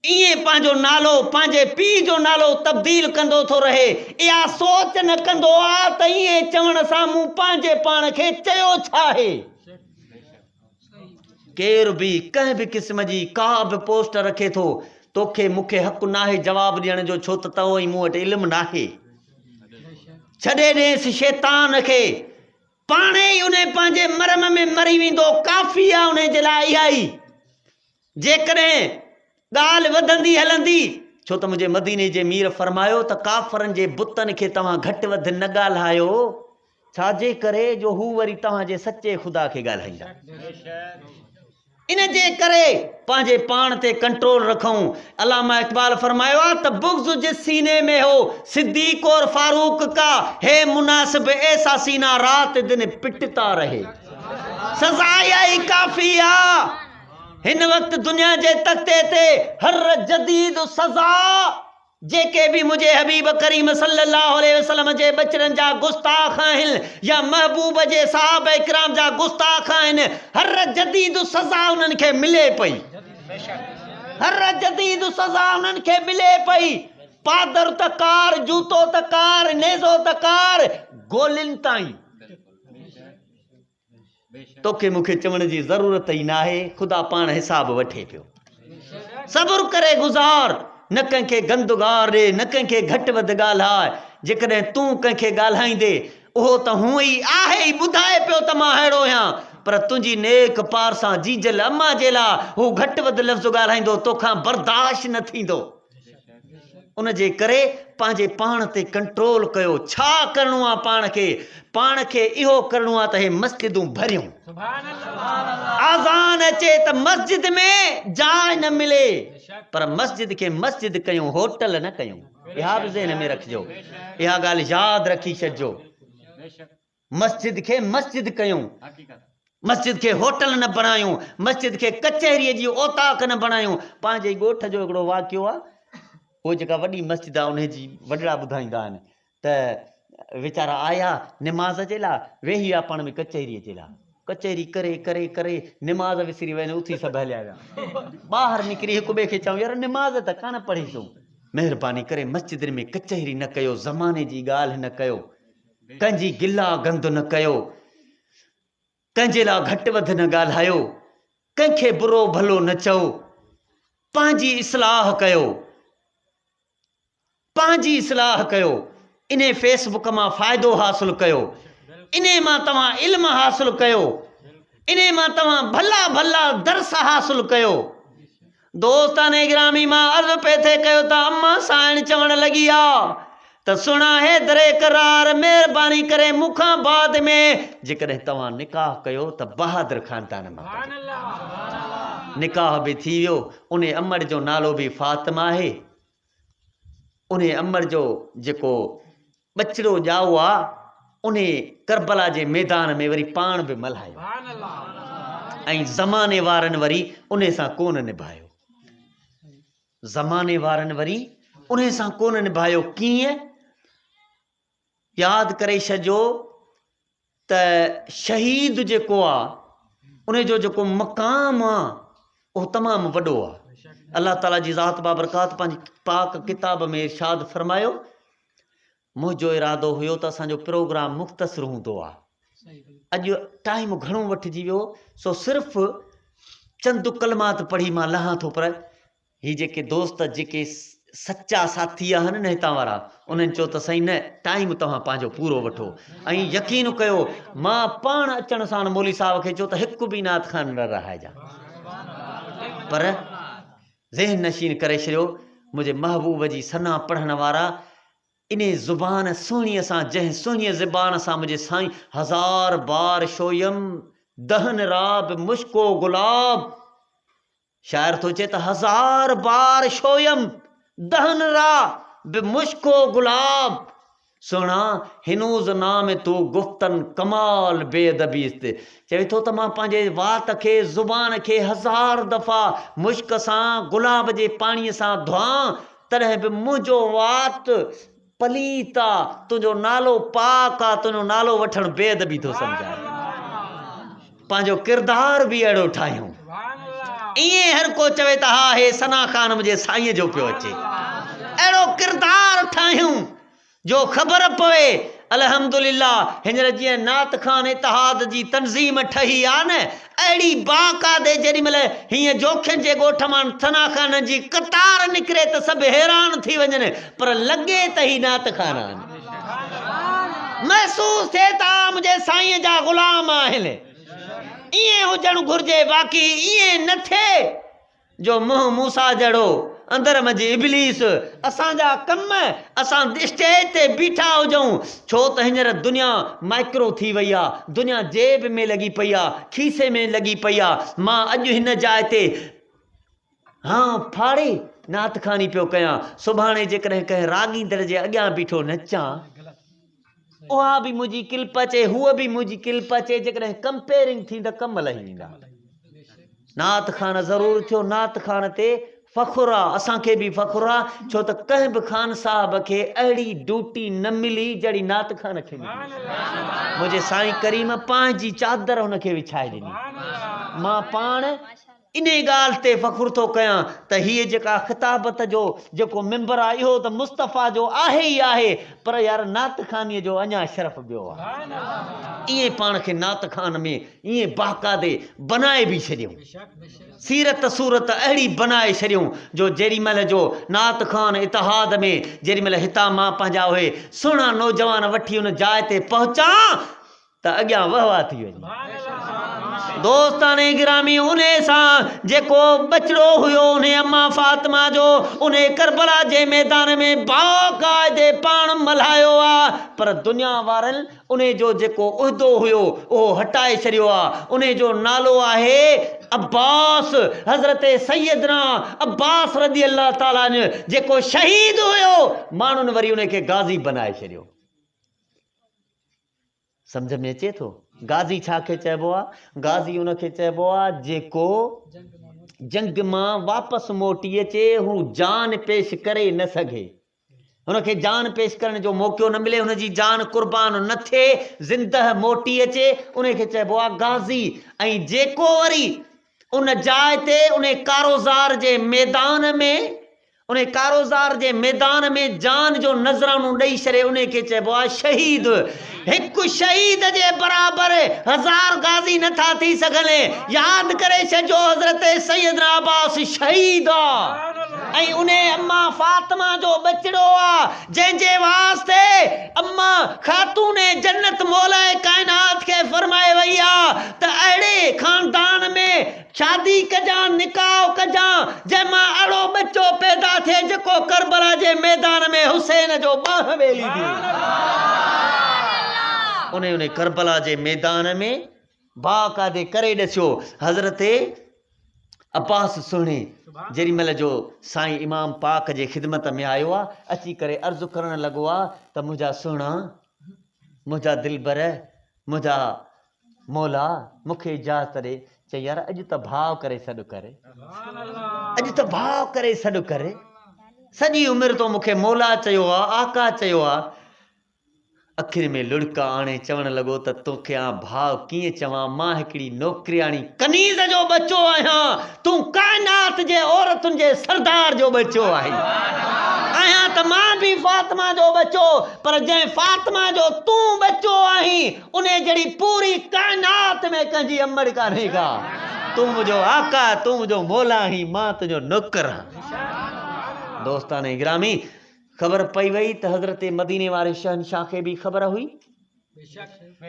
ईअं पंहिंजो नालो, पंहिंजे पीउ जो नालो तब्दील कंदो थो रहे। इहा सोच न कंदो आहे त ईअं चवण सां मूं पंहिंजे पाण खे चयो छा आहे। केर बि कंहिं बि क़िस्म जी का बि पोस्ट रखे थो, तोखे मूंखे हक़ नाहे जवाबु ॾियण जो, छो त तव्हां मूं वटि इल्मु नाहे। छॾे ॾेसि शैतान खे, पाणे ई उन पंहिंजे मरम में मरी वेंदो। काफ़ी आहे उन जे लाइ इहा ई। जेकॾहिं ॻाल्हि वधंदी हलंदी, छो त मुंहिंजे मदीने जे मीर फरमायो त काफ़रनि जे बुतनि खे तव्हां घटि वधि न ॻाल्हायो, छाजे करे जो हू वरी तव्हांजे सचे ख़ुदा खे ॻाल्हाईंदा। इन जे करे पंहिंजे पाण ते कंट्रोल रखूं। अलामा इक़बाल फरमायो आहे त बुग़्ज़ जिस सीने में हो सिद्दीक़ और फारूक का है मुनासिब, ऐसा सीना रात दिन पिटता रहे। सज़ा ई काफ़ी आहे। हिन वक़्तु दुनिया जे तख़्ते ते हर जदीद सज़ा जेके भी मुझे हबीब करीम सल्लल्लाहु अलैहि वसल्लम जे बचरन जा गुस्ताख आहिनि या महबूब जे साहबा इकराम जा गुस्ताख आहिनि, हर जदीद सज़ा उन्हनि खे मिले पई। हर जदीद सज़ा उन्हनि खे मिले पई। पादर तकार, जूतो तकार, नेज़ो तकार, गोलिन ताईं। तोखे मूंखे चवण जी ज़रूरत ई नाहे, ख़ुदा पाण हिसाब वठे पियो। सब्र करे गुज़ार, न कंहिंखे गंद गार ॾे, न कंहिंखे घटि वधि ॻाल्हाए। जेकॾहिं तूं कंहिंखे ॻाल्हाईंदे उहो त हूअं ई आहे ई, ॿुधाए पियो त मां अहिड़ो आहियां, पर तुंहिंजी नेक पार सां जीजल अम्मा जे लाइ हू घटि वधि लफ़्ज़ ॻाल्हाईंदो, तोखां बर्दाश्त न थींदो। उन जे करे पंहिंजे पाण ते कंट्रोल कयो। छा करिणो आहे पाण खे इहो करिणो आहे त हे मस्जिदूं भरियूं। आज़ान अचे त मस्जिद में जाइ न मिले, पर मस्जिद खे मस्जिद कयूं, होटल न कयूं। इहा बि ज़हन में रखिजो, इहा ॻाल्हि यादि रखी छॾिजो। मस्जिद खे मस्जिद कयूं, मस्जिद खे होटल न बणायूं, मस्जिद खे कचहरीअ जी औताक न बणायूं। पंहिंजे ॻोठ जो हिकिड़ो वाक़ियो आहे। उहो जेका वॾी मस्जिद आहे उनजी वॾड़ा ॿुधाईंदा आहिनि त वीचारा आया निमाज़ जे लाइ, वेही विया पाण में कचहरीअ जे लाइ। कचहरी करे करे करे निमाज़ विसरी वञे, उथी सभु हलिया विया। ॿाहिरि निकिरी हिक ॿिए खे चऊं, यार निमाज़ त कान पढ़ीसूं, महिरबानी करे मस्जिद में कचहरी न कयो, ज़माने जी ॻाल्हि न कयो। कंहिंजी गिला गंद न कयो, कंहिंजे लाइ घटि वधि न ॻाल्हायो, कंहिंखे बुरो भलो न चओ, पंहिंजी इस्लाह कयो, पंहिंजी इस्लाह कयो। इन फेसबुक मां फ़ाइदो हासिल कयो, इन मां तव्हां इल्म हासिल कयो, इन मां तव्हां भला भला दर्स हासिल कयो। दोस्ताने गिरामी मां अर्ज़ पे थे कयो त अम्मा साइण चवण लॻी आहे त सुणा हे दरे करार महिरबानी करे मूंखां बाद में जेकॾहिं तव्हां निकाह कयो त बहादुर ख़ानदान मां कयो। निकाह बि थी वियो, उन अमर जो नालो बि फातिमा आहे। उन अमर जो जेको बचिड़ो ॼाओ आहे उन करबला जे मैदान में वरी पाण बि मल्हायो ऐं ज़माने वारनि वरी उन सां कोन निभायो। ज़माने वारनि वरी उन सां कोन निभायो। कीअं? यादि करे छॾियो त शहीद जेको आहे उन जो जेको मक़ाम आहे उहो तमामु वॾो आहे। अल्लाह ताला जी ज़ात बाबरकात पंहिंजी पाक किताब में इरशाद फरमायो, मुंहिंजो इरादो हुयो त असांजो प्रोग्राम मुख़्तसिर हूंदो आहे। अॼु टाइम घणो वठिजी वियो, सो सिर्फ़ु चंद कलमात पढ़ी मां लहां थो। पर ही जेके दोस्त जेके सच्चा साथी आहिनि न हितां वारा, उन्हनि चयो त सही न, टाइम तव्हां पंहिंजो पूरो वठो। ऐं यकीन कयो, मां पाण अचण सां मौली साहब खे चयो त हिकु बि नात खान न रहाइजा, पर ज़हन नशीन करे छॾियो। मुंहिंजे महबूब जी सना पढ़ण वारा इन ज़ुबान सुहिणीअ सां, जंहिं सुहिणीअ ज़ुबान सां मुंहिंजे साईं हज़ार बार शोयम दहन राब मुश्को गुलाब, शाइर थो चए त हज़ार बार शोयम दहन राब मुश्को गुलाब, सुहिणा हिनूज़ नाम तू गुफ्तन कमाल बेअदबीस्त। चवे थो त मां पंहिंजे वात खे ज़ुबान खे हज़ार दफ़ा मुश्क सां गुलाब जे पाणीअ सां धोआं, तॾहिं बि मुंहिंजो वात पलीत आहे, तुंहिंजो नालो पाक आहे, तुंहिंजो नालो वठणु बेअदबी थो सम्झाए। पंहिंजो किरदार बि अहिड़ो ठाहियूं। ईअं हर को चवे त हा हे सना ख़ान मुंहिंजे साईं जो पियो अचे, अहिड़ो किरदार ठाहियूं जो ख़बर पवे। अल्हम्दुलिल्लाह हींअर जीअं नात ख़ान इतिहाद जी तंज़ीम ठही आहे न, अहिड़ी बाक़ाइदे जेॾी महिल हीअं जोखियुनि जे ॻोठ मां सना ख़ान जी कतार निकिरे त सभु हैरान थी वञनि, पर लॻे त ही नात ख़ान आहिनि। महसूस थिए त मुंहिंजे साईं जा ग़ुलाम आहिनि। ईअं हुजणु घुरिजे, बाक़ी ईअं न थिए जो मुंहुं मूसा जहिड़ो अंदर मंझि इब्लीस। असांजा कम असां स्टेज ते बीठा हुजऊं, छो त हींअर दुनिया माइक्रो थी वई आहे, दुनिया जेब में लॻी पई आहे, खीसे में लॻी पई आहे। मां अॼु हिन जाइ ते फाड़े नात ख़ानी पियो कयां, सुभाणे जेकॾहिं कंहिं राॻींदड़ जे अॻियां बीठो नचां, उहा बि मुंहिंजी किल्प अचे, हूअ बि मुंहिंजी किल्प अचे। जेकॾहिं कंपेयरिंग थी त कम लही वेंदा। नात ख़ान ज़रूरु थियो, नात ख़ान ते फ़ख़ुरु आहे, असांखे बि फ़ख़ुरु आहे, छो त कंहिं बि ख़ान साहिब खे अहिड़ी ड्यूटी न मिली जहिड़ी नात ख़ान खे मिली। मुंहिंजे साईं करीम पंहिंजी चादर हुनखे विछाए ॾिनी। मां पाण इन ॻाल्हि ते फ़ख़ुरु थो कयां त हीअ जेका ख़िताबत जो जेको मिंबर आहे इहो त मुस्तफ़ा जो आहे ई आहे, पर यार नात ख़ानीअ जो अञा शरफ़ ॿियो आहे। ईअं पाण खे नात ख़ान में ईअं बाक़ाइदे बनाए बि छॾियूं, सीरत सूरत अहिड़ी बनाए छॾियूं जो जेॾी महिल जो नात ख़ान इतिहाद में जेॾी महिल हितां मां पंहिंजा उहे सुहिणा नौजवान वठी उन जाइ ते पहुचां त अॻियां वहवा थी वञे। दोस्ताने गिरामी, उन सां जेको बचिड़ो हुयो उन अम्मा फातिमा जो उन करबला जे मैदान में बाक़ाइदे पाण मल्हायो आहे, पर दुनिया वारनि उन जो जेको उहिदो हुयो उहो हटाए छॾियो आहे। उन जो नालो आहे अब्बास, हज़रत सैयदना अब्बास रज़ी अल्लाह ताला अन्हु, जेको शहीद हुयो, माण्हुनि वरी उन खे गाज़ी बनाए छॾियो। सम्झ में अचे थो? गाज़ी छा खे चइबो आहे? गाज़ी उनखे चइबो आहे जेको जंग मां वापसि मोटी अचे, हू जान पेश करे न सघे, हुनखे जान पेश करण जो मौक़ो न मिले, हुनजी जान कुर्बान न थिए, ज़िंदह मोटी अचे, उनखे चइबो आहे गाज़ी। ऐं जेको वरी उन जाइ ते उन कारोज़ार जे मैदान में उन्हें कारोज़ार जे मैदान में जान जो नज़रानो ॾेई छॾे उन खे चइबो आहे शहीद। हिकु शहीद जे बराबर 1000 गाज़ी नथा थी सघनि। यादि करे छॾिजो हज़रत सैयदना अब्बास शहीद आहे ऐं उन अम्मा फातिमा जो बचड़ो आहे जंहिंजे वास्ते अम्मा ख़ातून जन्नत मौलाए काइनात खे फरमाए वई आहे त अहिड़े खानदान में शादी कजां निकाह कजां जंहिंमां अहिड़ो बच्चो पैदा थिए जेको करबला जे मैदान में हुसैन जो बाह वेली थी। उन करबला जे मैदान में बाक़ाइदे करे ॾसियो। हज़रत अब्बास सुहिणे जेॾी महिल जो साईं इमाम पाक जे ख़िदमत में आयो आहे अची करे अर्ज़ु करणु लॻो आहे त मुंहिंजा सुहिणा, मुंहिंजा दिलबर, मुंहिंजा मौला मूंखे इजाज़त ॾे। चई यार अॼु त भाव करे सॾु करे, अॼु त भाव करे सॾु करे। सॼी उमिरि तो मूंखे मौला चयो आहे, आका चयो आहे। अखियुनि में लुड़का आणे चवणु लॻो त तोखे आ भाव कीअं चवां, मां हिकिड़ी नौकरियाणी कनीज़ जो बच्चो आहियां, तूं काइनात जे औरतुनि जे सरदार जो बच्चो आहियां त मां बि फातिमा जो बच्चो, पर जंहिं फातिमा जो तूं बच्चो आहीं उन जहिड़ी पूरी काइनात में कंहिंजी अमड़ कान्हे का। तूं मुंहिंजो आका, तूं मुंहिंजो मौला आहीं, मां तुंहिंजो नौकर आहियां। दोस्तान गिरामी, ख़बर पई वई त हज़रत मदीने वारे शहनशाह खे बि ख़बर हुई,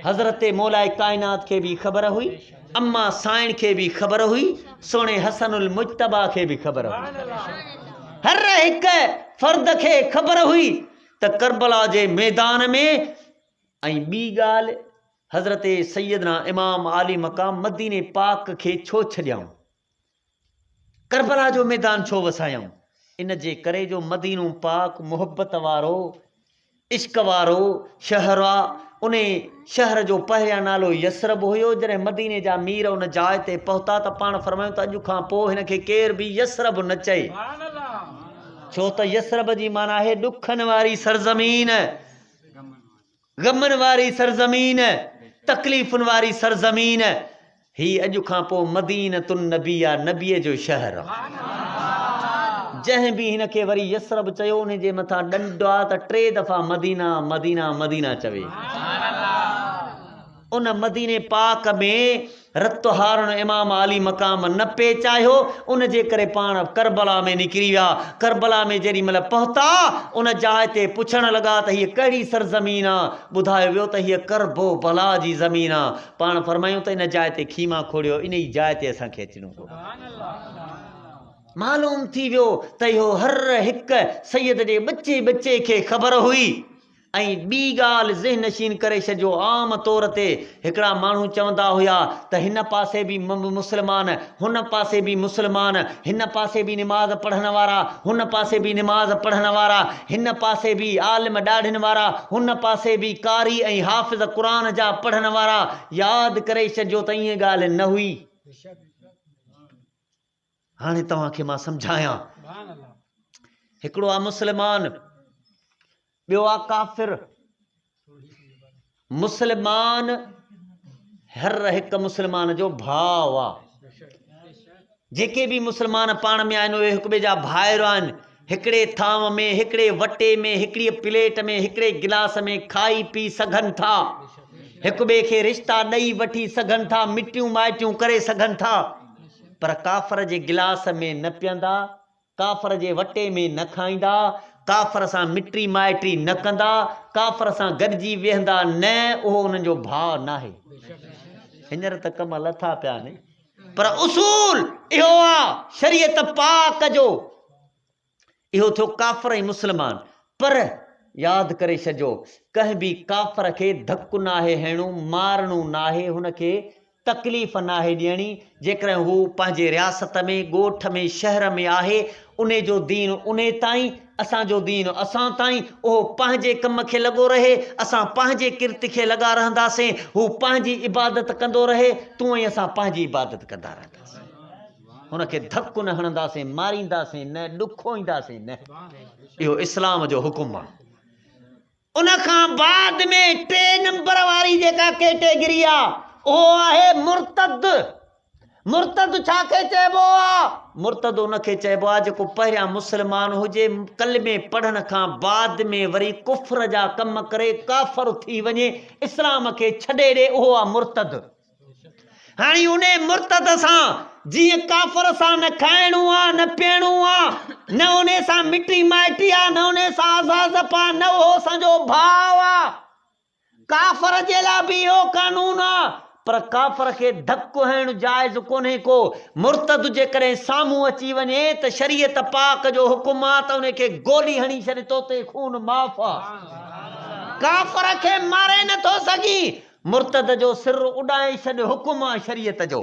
हज़रत मौलाए काइनात खे बि ख़बर हुई, अम्मा साइण खे बि ख़बर हुई, सोणे हसनुल मुज्तबा खे बि ख़बर हुई, हर हिक फ़र्द खे ख़बर हुई त करबला जे मैदान में। ऐं ॿी ॻाल्हि, हज़रत सैयदना इमाम आली मक़ाम मदीने पाक खे छो छॾियऊं, करबला जो मैदान छो वसायऊं? इन जे करे जो मदीनो पाक मुहब्बत वारो, इश्क वारो शहर आहे। उन शहर जो पहिरियां नालो यसरब हुयो। जॾहिं मदीने जा मीर उन जाइ ते पहुता त पाण फरमायूं त अॼु खां पोइ हिन खे केर बि यसरब न चए, छो त यसरब जी माना आहे ॾुखनि वारी सरज़मीन, ग़मनि वारी सरज़मीन, तकलीफ़ुनि वारी सरज़मीन। ही अॼु खां पोइ मदीनतुन नबी आहे, नबीअ जो शहर आहे। जंहिं बि हिन खे वरी यसरब चयो उन जे मथां ॾंडु आहे त 3 दफ़ा मदीना मदीना मदीना चवे। उन मदीने पाक में रत हारण इमाम आली मक़ाम न पे चाहियो, उन जे करे पाण करबला में निकिरी विया। करबला में जेॾी महिल पहुता उन जाइ ते पुछण लॻा त हीअ कहिड़ी सरज़मीन आहे। ॿुधायो वियो त हीअ करबो बला जी ज़मीन आहे। पाण फरमायूं त इन जाइ ते खीमा खोड़ियो, इन ई जाइ ते असांखे अचिणो हो। मालूम थी वियो त इहो हर हिक सैयद जे बच्चे खे ख़बर हुई। ऐं ॿी ॻाल्हि ज़हन नशीन करे छॾियो, आम तौर ते हिकिड़ा माण्हू चवंदा हुया त हिन पासे बि मुस्लमान, हुन पासे बि मुस्लमान, हिन पासे बि निमाज़ पढ़ण वारा, हुन पासे बि निमाज़ पढ़ण वारा, हिन पासे बि आलिम ॾाढनि वारा, हुन पासे बि कारी ऐं हाफ़िज़ क़ुरान जा पढ़ण वारा। यादि करे छॾियो त ईअं ॻाल्हि न हुई। हाणे तव्हांखे मां सम्झायां, हिकिड़ो आहे मुस्लमान, ॿियो आहे काफ़िर। मुस्लमान हर हिकु मुस्लमान जो भाउ आहे। जेके बि मुस्लमान पाण में आहिनि उहे हिक ॿिए जा भाइर आहिनि। हिकिड़े थांव में, हिकिड़े वटे में, हिकिड़ी प्लेट में, हिकिड़े गिलास में खाई पी सघनि था, हिक ॿिए खे रिश्ता ॾेई वठी सघनि था, मिटियूं माइटियूं करे सघनि था। पर काफ़र जे गिलास में न पीअंदा, काफ़र जे वटे में न खाईंदा, काफ़र सां मिटी माइटी न कंदा, काफ़र सां गॾिजी वेहंदा न, उहो उन्हनि जो भाउ नाहे। हींअर त कम लथा पिया आहिनि, पर उसूल इहो आहे शरीयत पाक जो। इहो थियो काफ़र ऐं मुस्लमान। पर यादि करे छॾियो, कंहिं बि काफ़र खे धकु नाहे हणिणो, मारणो नाहे, हुनखे तकलीफ़ नाहे ॾियणी। जेकॾहिं हू पंहिंजे रियासत में, ॻोठ में, शहर में आहे, उन जो दीन उन ताईं, असांजो दीन असां ताईं। उहो पंहिंजे कम खे लॻो रहे, असां पंहिंजे किर्त खे लॻा रहंदासीं। हू पंहिंजी इबादत कंदो रहे, तूं ऐं असां पंहिंजी इबादत कंदा रहंदासीं। हुनखे धकु न हणंदासीं, मारींदासीं न, ॾुखोईंदासीं न। इहो इस्लाम जो हुकुम आहे। उन खां बाद में 3 नंबर वारी जेका कैटेगरी आहे उहो आहे मुर्तद। मुर्तद छा खे चइबो आहे? मुर्तद उनखे चइबो आहे जेको पहिरियां मुस्लमान हुजे, कलमे पढ़ण खां बाद में वरी कुफ्र जा कम करे काफ़र थी वञे, इस्लाम खे छॾे ॾे, उहो आहे मुर्तद। हाणे उन मुर्तद सां जीअं काफ़र सां न खाइणो आहे, न पीअणो आहे, न उन सां मिटी माइटी आहे, न उन सां आज़ाज़ आहे, न उहो असांजो भाउ आहे। काफ़र जे लाइ बि इहो कानून आहे, पर काफ़र खे धक्को हणणु जाइज़ कोन्हे को। मुर्तद जेकॾहिं साम्हूं अची वञे त शरीयत पाक जो हुकुम आहे त उनखे गोली हणी छॾे, तो ते खून माफ़ आहे। काफ़र खे मारे नथो सघी, मुर्तद जो सिर उॾाए छॾ, हुकुम आहे शरीयत जो।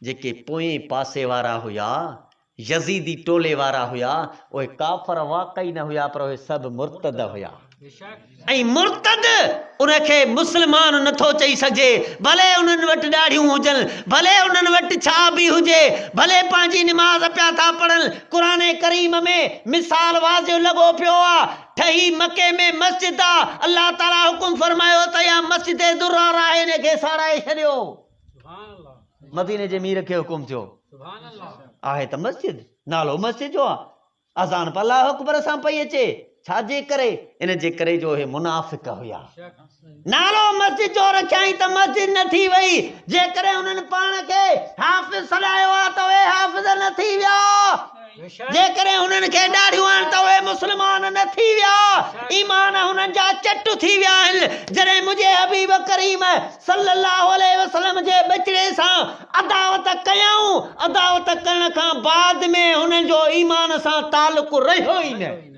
जेके पोएं पासे वारा हुया, यज़ीदी टोले वारा हुया, उहे काफ़र वाक़ई न हुया, पर उहे सभु मुर्तद हुया। ऐं मुर्तद उनखे मुस्लमान नथो चई सघे, भले उन्हनि वटि ॾाढ़ियूं हुजनि, भले उन्हनि वटि छा बि हुजे, भले पंहिंजी निमाज़ पिया था पढ़नि। क़ुरान करीम में मिसाल वाज़िह लॻो पियो आहे, ठही मके में मस्जिद आहे, अलाह ताला हुकुम फरमायो त या मस्जिद दुरार आहे, इनखे साड़ाए छॾियो। मदीने जे मीर खे हुकुम थियो, आहे त मस्जिद, नालो मस्जिद जो आहे, अज़ान पर अलाह अकबर सां पई अचे, छाजे करे? इन जे करे जो हे मुनाफ़िक हुया। नालो मस्जिद जो रखियाई त मस्जिद न थी वई। जेकॾहिं उन्हनि पाण खे हाफ़िज़ सॾायो आहे त उहे हाफ़िज़ न थी विया, जेकॾहिं उन्हनि खे ॾाढ़ियूं आहिनि त उहे मुस्लमान न थी विया, ईमान हुननि जा चट थी विया आहिनि। जॾहिं मुंहिंजे हबीब करीम सल्लल्लाहु अलैहि वसल्लम जे बचड़े सां अदावत कयऊं, अदावत करण खां बाद में हुननि जो ईमान सां तालुक़ रहियो ई न।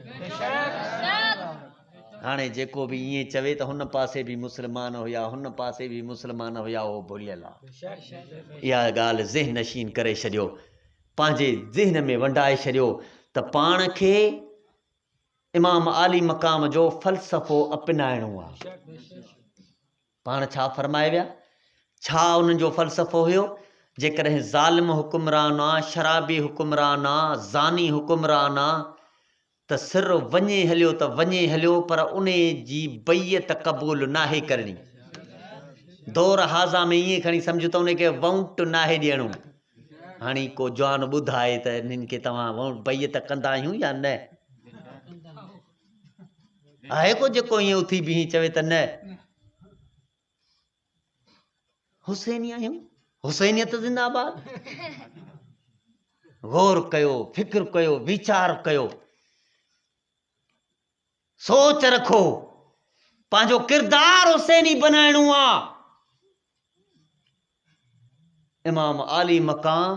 हाणे जेको बि ईअं चवे त हुन पासे बि मुस्लमान हुया, हुन पासे बि मुस्लमान हुया, उहो भुलियल आहे। इहा ॻाल्हि ज़हन नशीन करे छॾियो, पंहिंजे ज़हन में वंडाए छॾियो त पाण खे इमाम आली मक़ाम जो फ़लसफ़ो अपनाइणो आहे। पाण छा फरमाए विया, छा उन्हनि जो फ़लसफ़ो हुयो? जेकॾहिं ज़ालिम हुकुमरान आहे, शराबी हुकुमरान आहे, ज़ानी हुकुमरान आहे, त सिर वञे हलियो त वञे हलियो, पर उन जी बैयत क़बूल नाहे करणी। दौर हाज़ा में ईअं खणी सम्झो त उनखे वोट नाहे ॾियणो। हाणे को जवान ॿुधाए त इन्हनि खे तव्हां बैयत कंदा आहियूं या न? आहे को जेको ईअं उथी बीही चवे त न हुसैनी आहियूं, हुसैनियत ज़िंदाबाद। गौर कयो, फिक्र कयो, वीचार कयो, सोच रखो, पंहिंजो किरदार हुसैनी बनाइणो आहे। इमाम आली मक़ाम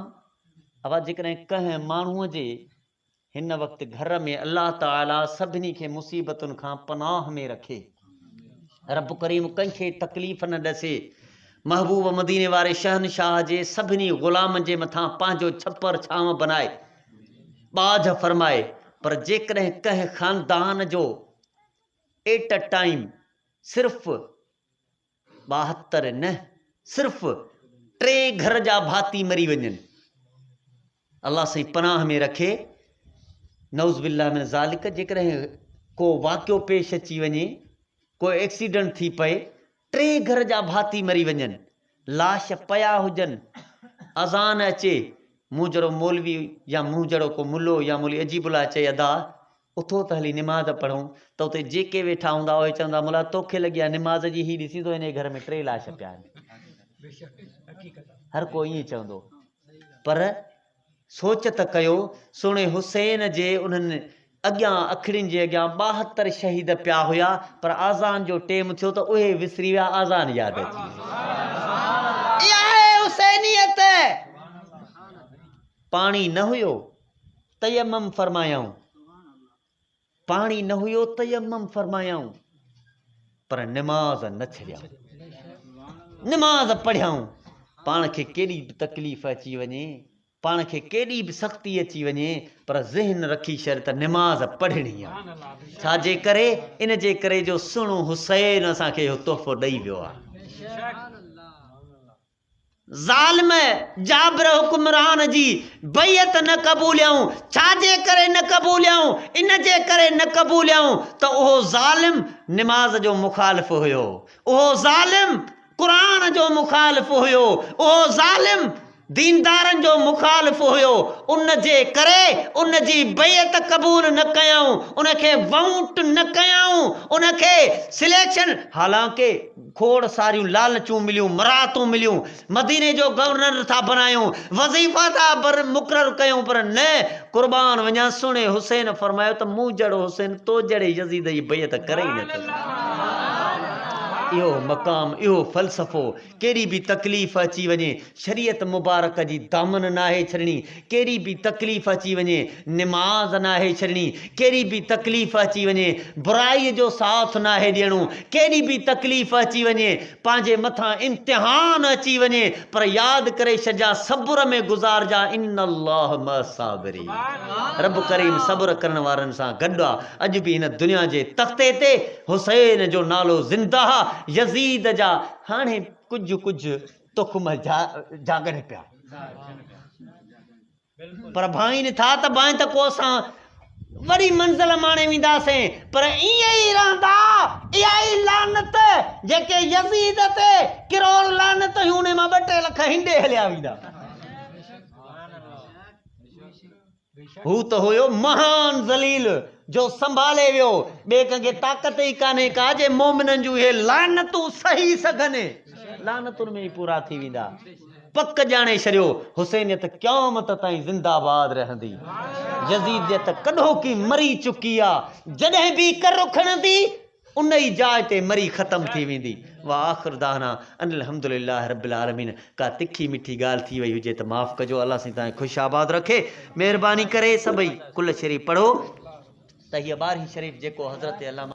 अब जेकॾहिं कंहिं माण्हूअ जे हिन वक़्तु घर में अल्लाह ताला सभिनी खे मुसीबतुनि खां पनाह में रखे, रब करीम कंहिंखे तकलीफ़ न ॾसे, महबूब मदीने वारे शहनशाह जे सभिनी ग़ुलामनि जे मथां पंहिंजो छपर छांव बनाए, बाझ फरमाए, पर जेकॾहिं कंहिं ख़ानदान जो एट अ टाइम सिर्फ़ 72 न, सिर्फ़ 3 घर जा भाती मरी वञनि, अल्लाह साईं पनाह में रखे, नऊज़ बिल्लाह मिन ज़ालिक। जेकॾहिं को वाक़ियो पेश अची वञे, को एक्सीडेंट थी पए, 3 घर जा भाती मरी वञनि, लाश पया हुजनि, अज़ान अचे, मूं जहिड़ो मौलवी या मूं जहिड़ो को मुल्लो या मौलवी अजीबुल्ला चए अदा उथो त हली निमाज़ पढ़ूं, त उते जेके वेठा हूंदा उहे चवंदा मुला तोखे लॻी आहे निमाज़ जी, ही ॾिसी थो हिन घर में 3 लाश पिया आहिनि। हर को ईअं चवंदो, पर सोच त कयो, सुहिणे हुसैन जे उन्हनि अॻियां अखिड़ियुनि जे अॻियां 72 शहीद पिया हुया, पर आज़ान जो टेम थियो त उहे विसरी विया, आज़ान यादि अची वई। इहा आहे हुसैनियत। पाणी न हुयो तयम्मुम फरमायाऊं, पाणी न हुयो तयम्मुम फरमायाऊं, पर निमाज़ न छॾियाऊं, निमाज़ पढ़ियाऊं। पाण खे केॾी बि तकलीफ़ अची वञे, पाण खे केॾी बि सख़्ती अची वञे, पर ज़हन रखी छॾ त निमाज़ पढ़णी आहे। छाजे करे? इन जे करे जो सुहिणो हुसैन असांखे इहो तोहफ़ो ॾेई वियो आहे। ज़ालिम जाबिर हुकुमरान जी बैयत न क़बूलियाऊं। छाजे करे न क़बूलियाऊं? इन जे करे न क़बूलियाऊं त उहो ज़ालिम निमाज़ जो मुखालिफ़ हुयो, उहो ज़ालिम क़ुरान जो मुखालिफ़ हुयो, उहो ज़ालिम दीनदारनि जो मुखालिफ़ हुयो, उन जे करे उन जी बैत क़बूल न कयऊं, उनखे वाउट न कयऊं, उनखे सिलेक्शन, हालांकि खोड़ सारियूं लालचूं मिलियूं, मराहतूं मिलियूं, मदीने जो गवर्नर था बणायूं, वज़ीफ़ा था मुक़ररु कयूं, पर न क़ुर्बान वञा सुणे हुसैन फरमायो त मूं जहिड़ो हुसैन तो जहिड़े यज़ीद जी बैत करे ई नथो। इहो मक़ाम, इहो फ़लसफ़ो, कहिड़ी बि तकलीफ़ अची वञे शरीयत मुबारक जी दामन नाहे छॾणी, कहिड़ी बि तकलीफ़ अची वञे निमाज़ नाहे छॾणी, कहिड़ी बि तकलीफ़ अची वञे बुराईअ जो साथ नाहे ॾियणो, कहिड़ी बि तकलीफ़ अची वञे पंहिंजे मथां इम्तिहान अची वञे, पर यादि करे छॾिजां सब्र में गुज़ारजा, इन्नल्लाह मअस्साबिरीन। रब करीम सब्र करण वारनि सां गॾु आहे। अॼु बि हिन दुनिया जे तख़्ते ते हुसैन जो नालो ज़िंदा, यज़ीद जा हाणे कुझु कुझु तुख़्म जागनि पिया, पर भाईनि था त भाई त को असां वॾी मंज़िल माणे वेंदासीं, पर ईअं ई रहंदा, इहा ई लानत जेके यज़ीद ते किरोड़ लानत हुयूं, उन मां 2-3 लख हिंडे हलिया वेंदा। हू त हुयो महान ज़लील जो संभाले वियो, ॿिए कंहिंखे ताक़त ई कान्हे का जे मोमिननि जूं इहे लानतूं सही सघनि, लानतुनि में ई पूरा थी वेंदा। पक ॼाणे छॾियो हुसैनियत क़यामत ताईं ज़िंदाबाद रहंदी, यज़ीदियत कॾो की मरी चुकी आहे, जॾहिं बि कर खणंदी उन ई जाइ ते मरी ख़तम थी वेंदी। वाह आख़िर दाना अनिल हम्दुलिल्लाह रब्बिल आलमीन। का तिखी मिठी ॻाल्हि थी वई हुजे त माफ़ कजो, अल्लाह साईं तव्हांखे ख़ुशि आबाद रखे। महिरबानी करे सभई कुल शरीफ़ पढ़ो त हीअ 12 शरीफ़ जेको हज़रत अल्लामा